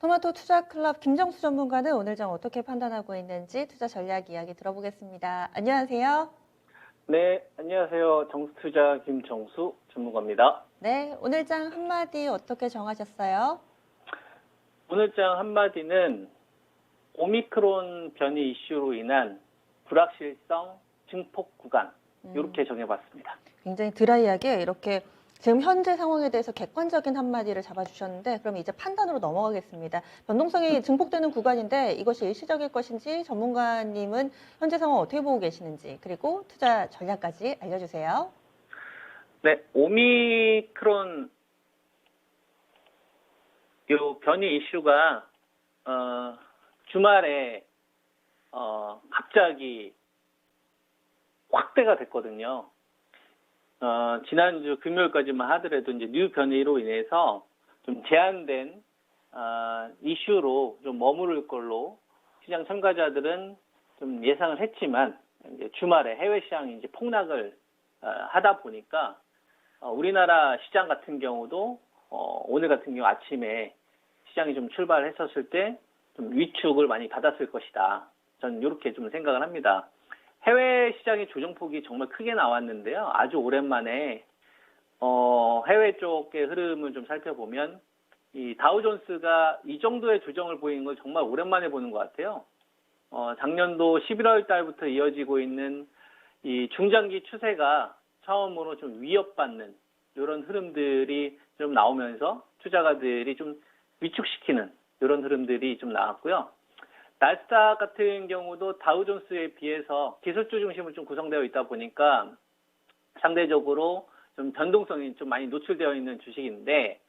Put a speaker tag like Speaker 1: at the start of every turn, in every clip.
Speaker 1: 토마토 투자 클럽 김정수 전문가는 오늘 장 어떻게 판단하고 있는지 투자 전략 이야기 들어보겠습니다. 안녕하세요.
Speaker 2: 네, 안녕하세요. 정수투자 김정수 전문가입니다.
Speaker 1: 네, 오늘 장 한마디 어떻게 정하셨어요?
Speaker 2: 오늘 장 한마디는 오미크론 변이 이슈로 인한 불확실성 증폭 구간 이렇게 정해봤습니다.
Speaker 1: 굉장히 드라이하게 이렇게 지금 현재 상황에 대해서 객관적인 한마디를 잡아주셨는데 그럼 이제 판단으로 넘어가겠습니다. 변동성이 증폭되는 구간인데 이것이 일시적일 것인지 전문가님은 현재 상황 어떻게 보고 계시는지 그리고 투자 전략까지 알려주세요.
Speaker 2: 네, 오미크론 요 변이 이슈가 주말에 갑자기 확대가 됐거든요. 지난주 금요일까지만 하더라도 이제 뉴 변이로 인해서 좀 제한된 이슈로 좀 머무를 걸로 시장 참가자들은 좀 예상을 했지만 이제 주말에 해외 시장이 이제 폭락을 하다 보니까 우리나라 시장 같은 경우도 오늘 같은 경우 아침에 시장이 좀 출발했었을 때 좀 위축을 많이 받았을 것이다. 저는 이렇게 좀 생각을 합니다. 해외 시장의 조정폭이 정말 크게 나왔는데요. 아주 오랜만에 해외 쪽의 흐름을 좀 살펴보면 이 다우존스가 이 정도의 조정을 보이는 걸 정말 오랜만에 보는 것 같아요. 작년도 11월 달부터 이어지고 있는 이 중장기 추세가 처음으로 좀 위협받는 이런 흐름들이 좀 나오면서 투자가들이 좀 위축시키는 이런 흐름들이 좀 나왔고요. 나스닥 같은 경우도 다우존스에 비해서 기술주 중심으로 좀 구성되어 있다 보니까 상대적으로 좀 변동성이 좀 많이 노출되어 있는 주식인데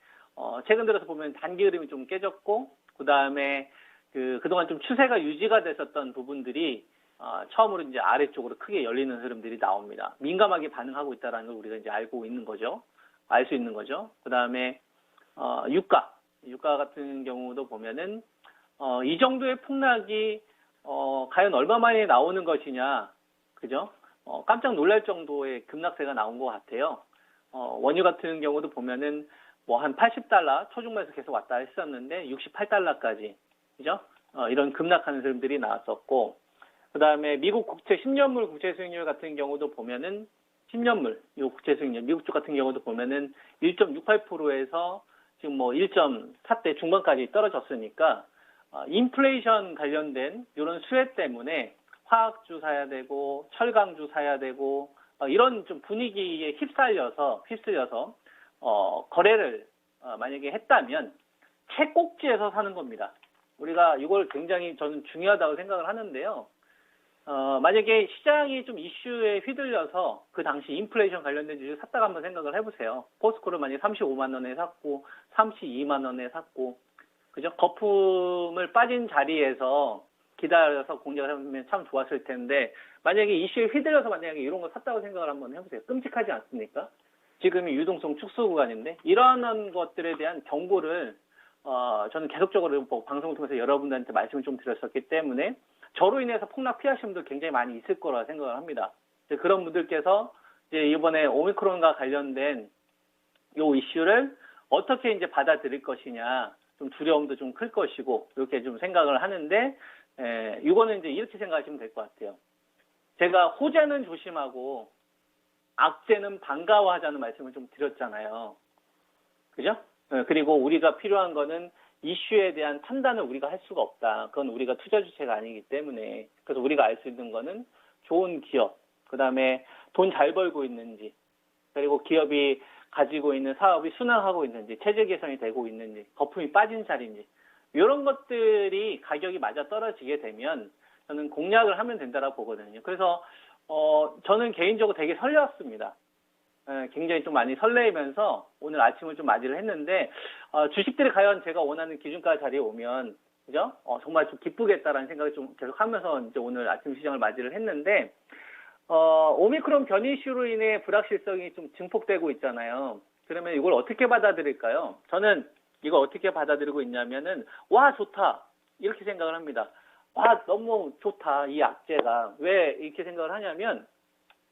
Speaker 2: 최근 들어서 보면 단기 흐름이 좀 깨졌고 그다음에 그동안 좀 추세가 유지가 됐었던 부분들이 처음으로 이제 아래쪽으로 크게 열리는 흐름들이 나옵니다. 민감하게 반응하고 있다는 걸 우리가 이제 알고 있는 거죠. 알 수 있는 거죠. 그다음에 유가 같은 경우도 보면은 이 정도의 폭락이 과연 얼마 만에 나오는 것이냐, 그죠? 깜짝 놀랄 정도의 급락세가 나온 것 같아요. 원유 같은 경우도 보면은 뭐 한 80달러 초중반에서 계속 왔다 했었는데 68달러까지, 그죠? 이런 급락하는 흐름들이 나왔었고, 그 다음에 미국 국채 10년물 국채 수익률 같은 경우도 보면은 10년물 이 국채 수익률 미국 쪽 같은 경우도 보면은 1.68%에서 지금 뭐 1.4대 중반까지 떨어졌으니까 인플레이션 관련된 이런 수혜 때문에 화학주 사야 되고 철강주 사야 되고 이런 좀 분위기에 휩쓸려서 거래를 만약에 했다면 최꼭지에서 사는 겁니다. 우리가 이걸 굉장히 저는 중요하다고 생각을 하는데요. 만약에 시장이 좀 이슈에 휘둘려서 그 당시 인플레이션 관련된 주식 샀다가 한번 생각을 해보세요. 포스코를 만약에 35만 원에 샀고 32만 원에 샀고 그죠? 거품을 빠진 자리에서 기다려서 공략을 하면 참 좋았을 텐데 만약에 이슈에 휘둘려서 만약에 이런 거 샀다고 생각을 한번 해보세요. 끔찍하지 않습니까? 지금이 유동성 축소 구간인데 이러한 것들에 대한 경고를 저는 계속적으로 방송을 통해서 여러분들한테 말씀을 좀 드렸었기 때문에 저로 인해서 폭락 피하시는 분들 굉장히 많이 있을 거라 생각을 합니다. 그런 분들께서 이제 이번에 오미크론과 관련된 이 이슈를 어떻게 이제 받아들일 것이냐, 좀 두려움도 좀 클 것이고 이렇게 좀 생각을 하는데, 이거는 이제 이렇게 생각하시면 될 것 같아요. 제가 호재는 조심하고 악재는 반가워하자는 말씀을 좀 드렸잖아요. 그죠? 그리고 우리가 필요한 거는 이슈에 대한 판단을 우리가 할 수가 없다. 그건 우리가 투자 주체가 아니기 때문에. 그래서 우리가 알 수 있는 거는 좋은 기업, 그 다음에 돈 잘 벌고 있는지, 그리고 기업이 가지고 있는 사업이 순항하고 있는지, 체질 개선이 되고 있는지, 거품이 빠진 자리인지, 이런 것들이 가격이 맞아 떨어지게 되면 저는 공략을 하면 된다고 보거든요. 그래서 저는 개인적으로 되게 설레었습니다. 굉장히 좀 많이 설레면서 오늘 아침을 좀 맞이를 했는데 주식들이 과연 제가 원하는 기준가 자리에 오면 그죠? 정말 좀 기쁘겠다라는 생각을 좀 계속 하면서 이제 오늘 아침 시장을 맞이를 했는데 오미크론 변이 이슈로 인해 불확실성이 좀 증폭되고 있잖아요. 그러면 이걸 어떻게 받아들일까요? 저는 이걸 어떻게 받아들이고 있냐면은 와 좋다 이렇게 생각을 합니다. 와 너무 좋다 이 악재가. 왜 이렇게 생각을 하냐면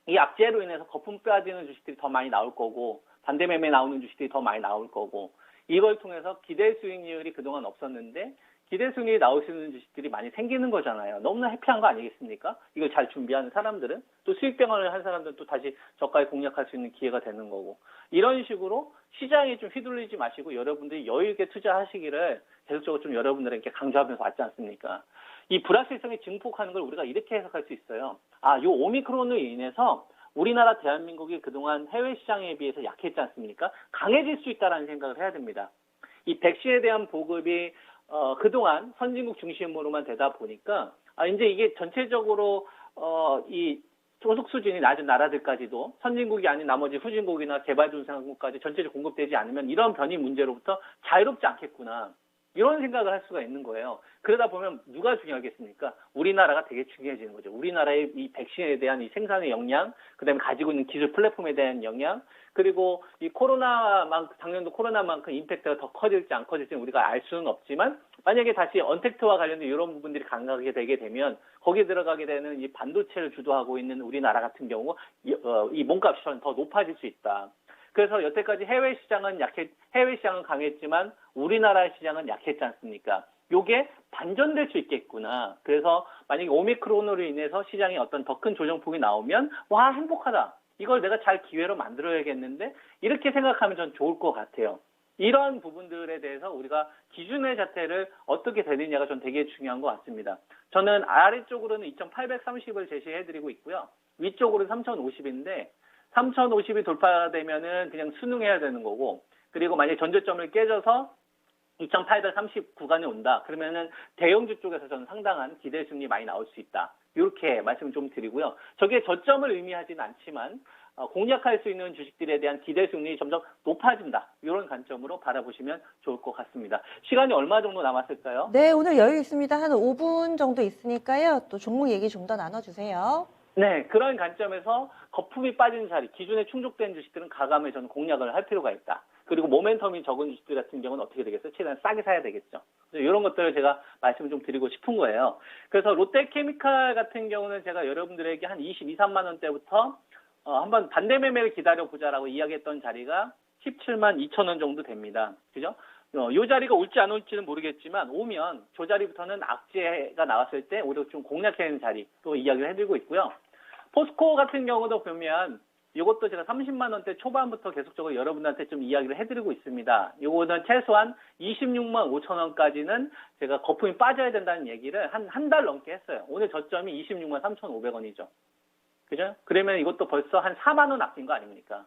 Speaker 2: 이 악재로 인해서 거품 빠지는 주식들이 더 많이 나올 거고 반대 매매 나오는 주식들이 더 많이 나올 거고 이걸 통해서 기대 수익률이 그동안 없었는데 기대 수익률이 나올 수 있는 주식들이 많이 생기는 거잖아요. 너무나 해피한 거 아니겠습니까? 이걸 잘 준비하는 사람들은 또 수익 병원을 한 사람들은 또 다시 저가에 공략할 수 있는 기회가 되는 거고 이런 식으로 시장에 좀 휘둘리지 마시고 여러분들이 여유 있게 투자하시기를 계속적으로 좀 여러분들에게 강조하면서 왔지 않습니까? 이 불확실성이 증폭하는 걸 우리가 이렇게 해석할 수 있어요. 요 오미크론으로 인해서 우리나라 대한민국이 그동안 해외 시장에 비해서 약했지 않습니까? 강해질 수 있다는 생각을 해야 됩니다. 이 백신에 대한 보급이 그동안 선진국 중심으로만 되다 보니까 이제 이게 전체적으로 이 소득 수준이 낮은 나라들까지도 선진국이 아닌 나머지 후진국이나 개발중산국까지 전체적으로 공급되지 않으면 이런 변이 문제로부터 자유롭지 않겠구나. 이런 생각을 할 수가 있는 거예요. 그러다 보면 누가 중요하겠습니까? 우리나라가 되게 중요해지는 거죠. 우리나라의 이 백신에 대한 이 생산의 역량, 그다음에 가지고 있는 기술 플랫폼에 대한 역량, 그리고 이 작년도 코로나만큼 임팩트가 더 커질지 안 커질지는 우리가 알 수는 없지만 만약에 다시 언택트와 관련된 이런 부분들이 강하게 되게 되면 거기에 들어가게 되는 이 반도체를 주도하고 있는 우리나라 같은 경우 이 몸값이 더 높아질 수 있다. 그래서 여태까지 해외 시장은 강했지만 우리나라 시장은 약했지 않습니까? 요게 반전될 수 있겠구나. 그래서 만약에 오미크론으로 인해서 시장에 어떤 더 큰 조정폭이 나오면 와 행복하다. 이걸 내가 잘 기회로 만들어야겠는데 이렇게 생각하면 전 좋을 것 같아요. 이런 부분들에 대해서 우리가 기준의 자체를 어떻게 되느냐가 전 되게 중요한 것 같습니다. 저는 아래쪽으로는 2,830을 제시해드리고 있고요. 위쪽으로는 3,050인데 3,050이 돌파되면은 그냥 순응해야 되는 거고 그리고 만약에 전저점을 깨져서 2,830 구간에 온다. 그러면은 대형주 쪽에서 저는 상당한 기대 수익률이 많이 나올 수 있다. 이렇게 말씀을 좀 드리고요. 저게 저점을 의미하지는 않지만 공략할 수 있는 주식들에 대한 기대 수익률이 점점 높아진다. 이런 관점으로 바라보시면 좋을 것 같습니다. 시간이 얼마 정도 남았을까요?
Speaker 1: 네, 오늘 여유 있습니다. 한 5분 정도 있으니까요. 또 종목 얘기 좀 더 나눠주세요.
Speaker 2: 네, 그런 관점에서 거품이 빠진 자리, 기존에 충족된 주식들은 가감에 저는 공략을 할 필요가 있다. 그리고 모멘텀이 적은 주식들 같은 경우는 어떻게 되겠어요? 최대한 싸게 사야 되겠죠. 이런 것들을 제가 말씀을 좀 드리고 싶은 거예요. 그래서 롯데케미칼 같은 경우는 제가 여러분들에게 한 22, 3만 원대부터 한번 반대 매매를 기다려보자라고 이야기했던 자리가 17만 2천 원 정도 됩니다. 그죠? 이 자리가 올지 안 올지는 모르겠지만 오면 저 자리부터는 악재가 나왔을 때 오히려 좀 공략해야 하는 자리 또 이야기를 해드리고 있고요. 포스코 같은 경우도 보면 이것도 제가 30만 원대 초반부터 계속적으로 여러분들한테 좀 이야기를 해드리고 있습니다. 이거는 최소한 26만 5천 원까지는 제가 거품이 빠져야 된다는 얘기를 한 달 넘게 했어요. 오늘 저점이 26만 3,500원이죠. 그죠? 그러면 이것도 벌써 한 4만 원 아낀 거 아닙니까?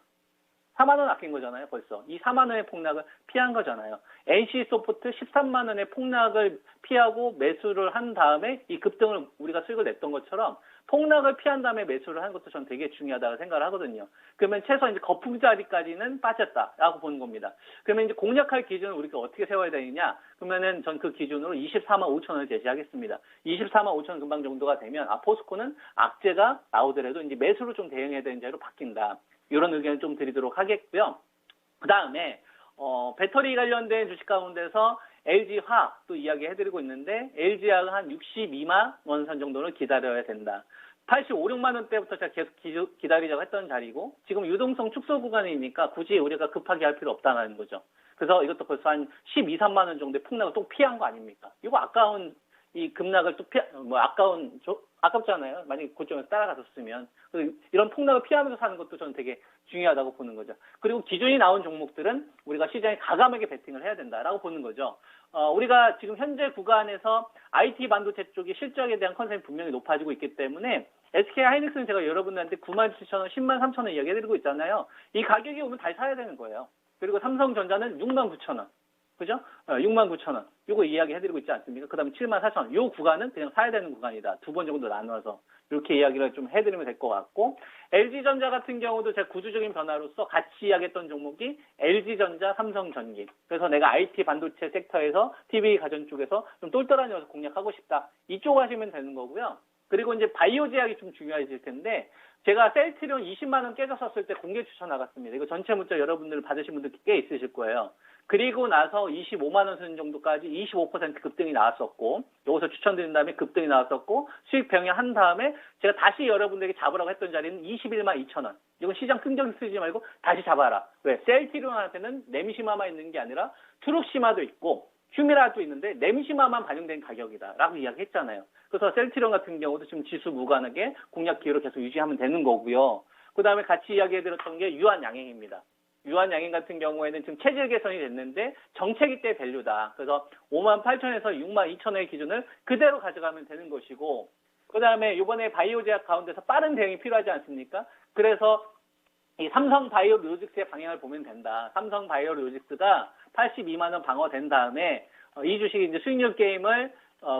Speaker 2: 4만 원 아낀 거잖아요, 벌써. 이 4만 원의 폭락을 피한 거잖아요. NC소프트 13만 원의 폭락을 피하고 매수를 한 다음에 이 급등을 우리가 수익을 냈던 것처럼 폭락을 피한 다음에 매수를 하는 것도 전 되게 중요하다고 생각을 하거든요. 그러면 최소한 이제 거품 자리까지는 빠졌다라고 보는 겁니다. 그러면 이제 공략할 기준을 우리가 어떻게 세워야 되느냐? 그러면은 전 그 기준으로 24만 5천 원을 제시하겠습니다. 24만 5천 원 금방 정도가 되면 포스코는 악재가 나오더라도 이제 매수로 좀 대응해야 되는 자리로 바뀐다. 이런 의견을 좀 드리도록 하겠고요. 그 다음에 배터리 관련된 주식 가운데서 LG화학도 이야기해드리고 있는데 LG화학은 한 62만 원 선 정도를 기다려야 된다. 85, 6만 원대부터 제가 계속 기다리자고 했던 자리고 지금 유동성 축소 구간이니까 굳이 우리가 급하게 할 필요 없다는 거죠. 그래서 이것도 벌써 한 12, 3만 원 정도의 폭락을 또 피한 거 아닙니까? 이거 아까운 이 급락을 또 아깝잖아요. 만약에 고점에서 따라갔었으면. 이런 폭락을 피하면서 사는 것도 저는 되게 중요하다고 보는 거죠. 그리고 기존이 나온 종목들은 우리가 시장에 가감하게 베팅을 해야 된다라고 보는 거죠. 우리가 지금 현재 구간에서 IT 반도체 쪽이 실적에 대한 컨셉이 분명히 높아지고 있기 때문에 SK 하이닉스는 제가 여러분들한테 97,000원, 10만 3천 원 이야기해드리고 있잖아요. 이 가격이 오면 다시 사야 되는 거예요. 그리고 삼성전자는 6만 9천 원. 그죠? 6만 9천 원. 요거 이야기 해드리고 있지 않습니까? 그 다음에 7만 4천 원. 요 구간은 그냥 사야 되는 구간이다. 두 번 정도 나누어서. 이렇게 이야기를 좀 해드리면 될 것 같고, LG전자 같은 경우도 제가 구조적인 변화로서 같이 이야기했던 종목이 LG전자, 삼성전기. 그래서 내가 IT 반도체 섹터에서 TV 가전 쪽에서 좀 똘똘한 녀석 공략하고 싶다. 이쪽 하시면 되는 거고요. 그리고 이제 바이오 제약이 좀 중요해질 텐데, 제가 셀트리온 20만 원 깨졌었을 때 공개 추천 나갔습니다. 이거 전체 문자 여러분들 받으신 분들 꽤 있으실 거예요. 그리고 나서 25만 원 수준 정도까지 25% 급등이 나왔었고, 여기서 추천드린 다음에 급등이 나왔었고, 수익 병행한 다음에 제가 다시 여러분들에게 잡으라고 했던 자리는 21만 2천 원. 이건 시장 긍정 쓰지 말고 다시 잡아라. 왜? 셀티리온한테는 램시마만 있는 게 아니라 트룩시마도 있고 휴미라도 있는데 램시마만 반영된 가격이다라고 이야기했잖아요. 그래서 셀티리온 같은 경우도 지금 지수 무관하게 공략 기회로 계속 유지하면 되는 거고요. 그 다음에 같이 이야기해드렸던 게 유한양행입니다. 유한양행 같은 경우에는 지금 체질 개선이 됐는데 정체기 때 밸류다. 그래서 5만 8천에서 6만 2천의 기준을 그대로 가져가면 되는 것이고, 그 다음에 이번에 바이오 제약 가운데서 빠른 대응이 필요하지 않습니까? 그래서 이 삼성 바이오로직스의 방향을 보면 된다. 삼성 바이오로직스가 82만 원 방어된 다음에 이 주식이 이제 수익률 게임을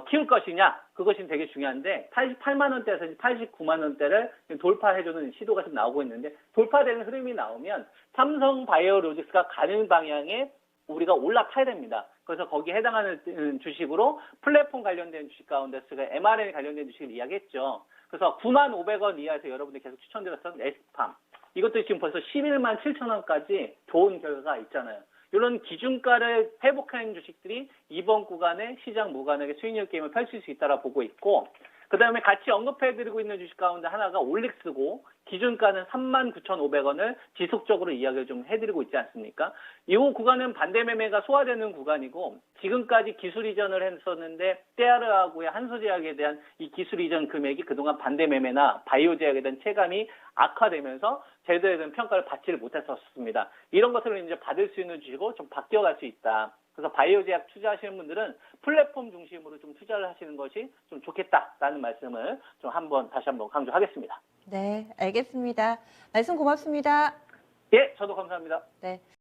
Speaker 2: 키울 것이냐, 그것이 되게 중요한데 88만 원대에서 89만 원대를 돌파해주는 시도가 좀 나오고 있는데, 돌파되는 흐름이 나오면 삼성 바이오로직스가 가는 방향에 우리가 올라타야 됩니다. 그래서 거기에 해당하는 주식으로 플랫폼 관련된 주식 가운데 제가 mRNA 관련된 주식을 이야기했죠. 그래서 9만 500원 이하에서 여러분들 계속 추천드렸던 에스팜, 이것도 지금 벌써 11만 7천 원까지 좋은 결과가 있잖아요. 이런 기준가를 회복하는 주식들이 이번 구간에 시장 무관하게 수익률 게임을 펼칠 수 있다고 보고 있고, 그 다음에 같이 언급해드리고 있는 주식 가운데 하나가 올릭스고, 기준가는 39,500원을 지속적으로 이야기를 좀 해드리고 있지 않습니까? 이 구간은 반대 매매가 소화되는 구간이고, 지금까지 기술 이전을 했었는데 떼아르하고의 한소제약에 대한 이 기술 이전 금액이 그동안 반대 매매나 바이오 제약에 대한 체감이 악화되면서 제대로 된 평가를 받지를 못했었습니다. 이런 것들을 이제 받을 수 있는 주식으로 좀 바뀌어갈 수 있다. 그래서 바이오 제약 투자하시는 분들은 플랫폼 중심으로 좀 투자를 하시는 것이 좀 좋겠다라는 말씀을 좀 다시 한번 강조하겠습니다.
Speaker 1: 네, 알겠습니다. 말씀 고맙습니다.
Speaker 2: 예, 저도 감사합니다.
Speaker 1: 네.